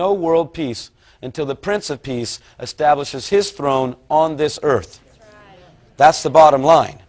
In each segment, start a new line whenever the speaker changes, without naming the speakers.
no world peace until the Prince of Peace establishes his throne on this earth. That's the bottom line.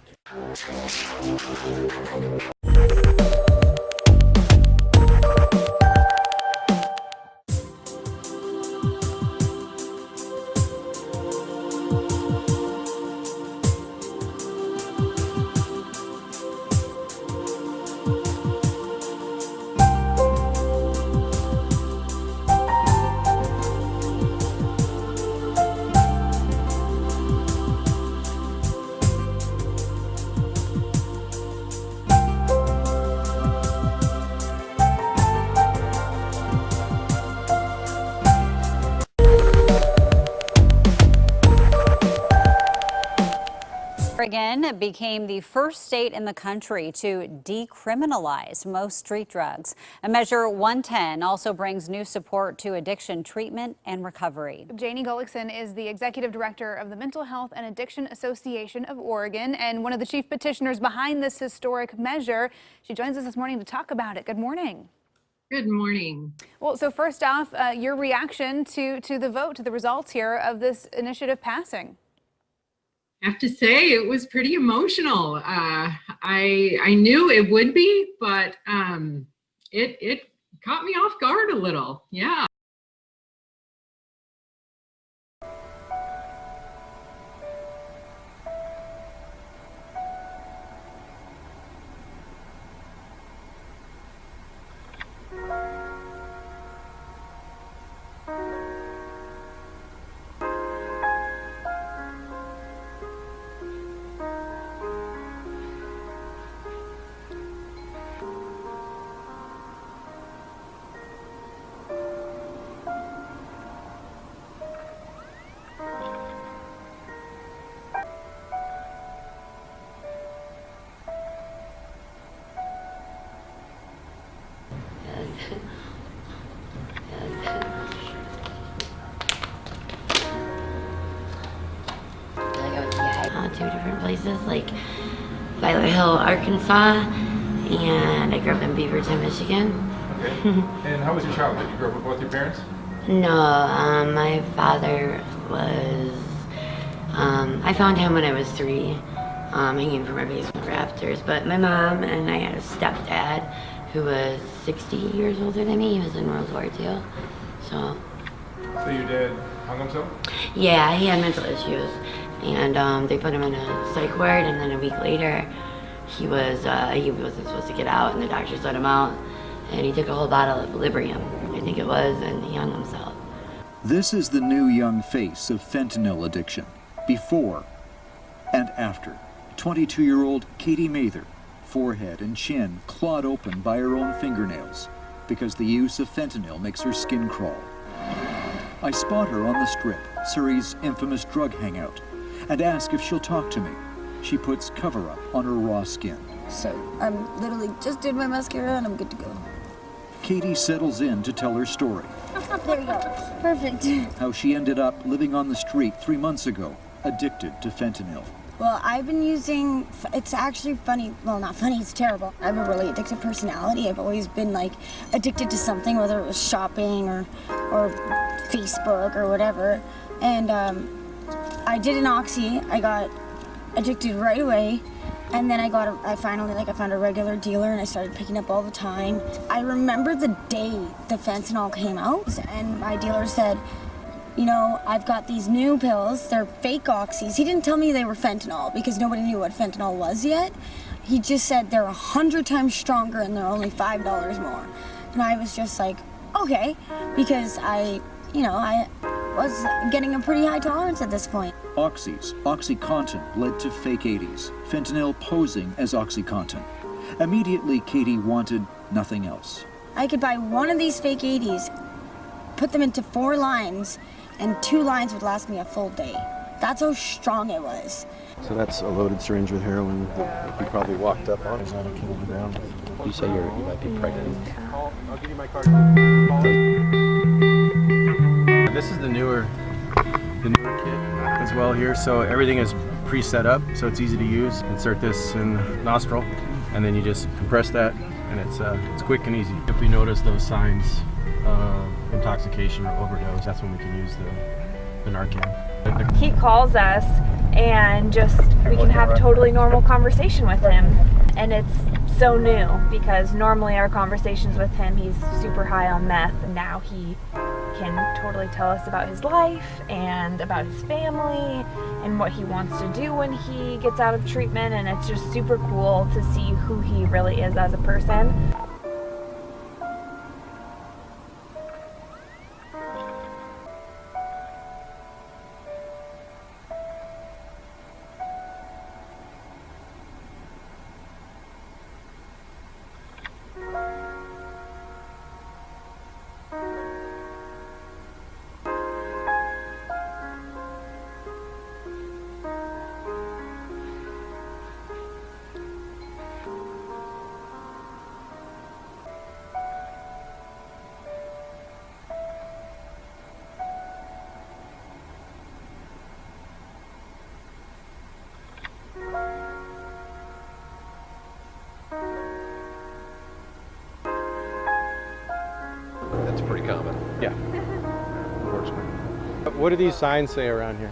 Oregon became the first state in the country to decriminalize most street drugs. A Measure 110 also brings new support to addiction treatment and recovery.
Janie Gullickson is the executive director of the Mental Health and Addiction Association of Oregon and one of the chief petitioners behind this historic measure. She joins us this morning to talk about it. Good morning.
Good morning.
Well, so first off, your reaction to the vote, to the results here of this initiative passing.
I have to say it was pretty emotional. I knew it would be, but it caught me off guard a little. Yeah.
Two different places, like Violet Hill, Arkansas, and I grew up in Beaverton, Michigan.
Okay. And how was your childhood? You grew up with both your parents?
No, my father was, I found him when I was 3, hanging from our basement rafters, but my mom and I had a stepdad who was 60 years older than me. He was in World War II, so.
So your dad hung himself?
Yeah, he had mental issues. And they put him in a psych ward, and then a week later, he wasn't supposed to get out, and the doctors let him out, and he took a whole bottle of Librium, I think it was, and he hung himself.
This is the new young face of fentanyl addiction, before and after. 22-year-old Katie Mather, forehead and chin clawed open by her own fingernails, because the use of fentanyl makes her skin crawl. I spot her on the Strip, Surrey's infamous drug hangout, and ask if she'll talk to me. She puts cover-up on her raw skin.
So I'm literally just did my mascara and I'm good to go.
Katie settles in to tell her story.
There you go. Perfect.
How she ended up living on the street 3 months ago, addicted to fentanyl.
Well, I've been using, it's actually funny, well not funny, it's terrible. I have a really addictive personality. I've always been like addicted to something, whether it was shopping or Facebook or whatever. And I did an oxy, I got addicted right away, and then I finally found a regular dealer and I started picking up all the time. I remember the day the fentanyl came out, and my dealer said, you know, I've got these new pills, they're fake oxys. He didn't tell me they were fentanyl because nobody knew what fentanyl was yet. He just said they're 100 times stronger and they're only $5 more. And I was just like, okay, because I was getting a pretty high tolerance at this point.
Oxys, OxyContin, led to fake 80s, fentanyl posing as OxyContin. Immediately, Katie wanted nothing else.
I could buy one of these fake 80s, put them into 4 lines, and 2 lines would last me a full day. That's how strong it was.
So that's a loaded syringe with heroin that you probably walked up on. Is on a kilogram. You say you might be pregnant.
I'll give you my card. This is the newer kit as well here. So everything is pre-set up, so it's easy to use. Insert this in the nostril, and then you just compress that, and it's quick and easy. If we notice those signs of intoxication or overdose, that's when we can use the Narcan.
He calls us and we can have totally normal conversation with him, and it's so new because normally our conversations with him, he's super high on meth, and now he can totally tell us about his life and about his family and what he wants to do when he gets out of treatment, and it's just super cool to see who he really is as a person.
That's pretty common.
Yeah. What do these signs say around here?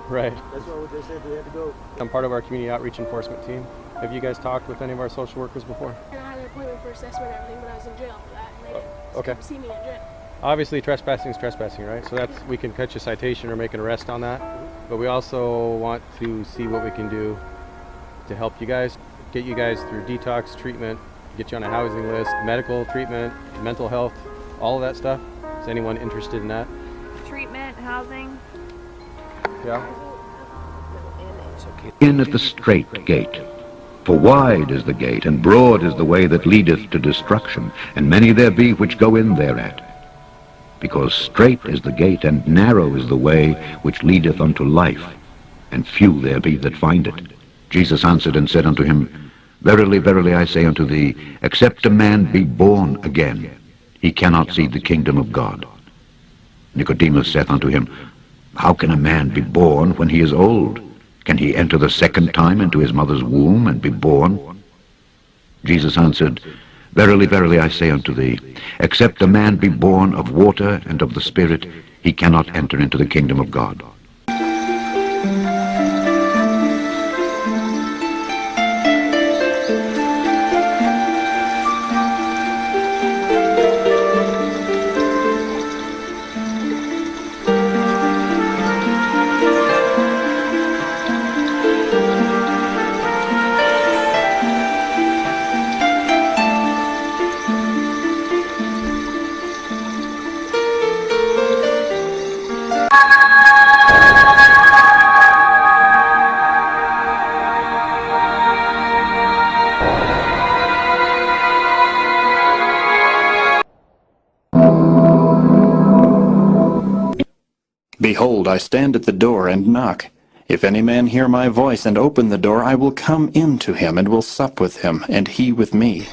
Right.
That's what they said they had to go.
I'm part of our community outreach enforcement team. Have you guys talked with any of our social workers before?
And I had an appointment for assessment and everything, but I was in jail for that, and they didn't
Okay.
come see me in jail.
Obviously, trespassing is trespassing, right? So we can catch a citation or make an arrest on that. But we also want to see what we can do to help you guys, get you guys through detox treatment, get you on a housing list, medical treatment, mental health, all of that stuff. Is anyone interested in that?
Treatment, housing.
Yeah.
In at the strait gate. For wide is the gate, and broad is the way that leadeth to destruction, and many there be which go in thereat. Because strait is the gate, and narrow is the way which leadeth unto life, and few there be that find it. Jesus answered and said unto him, Verily, verily, I say unto thee, except a man be born again, he cannot see the kingdom of God. Nicodemus saith unto him, How can a man be born when he is old? Can he enter the second time into his mother's womb and be born? Jesus answered, Verily, verily, I say unto thee, except a man be born of water and of the Spirit, he cannot enter into the kingdom of God.
Behold, I stand at the door and knock. If any man hear my voice and open the door, I will come in to him and will sup with him, and he with me.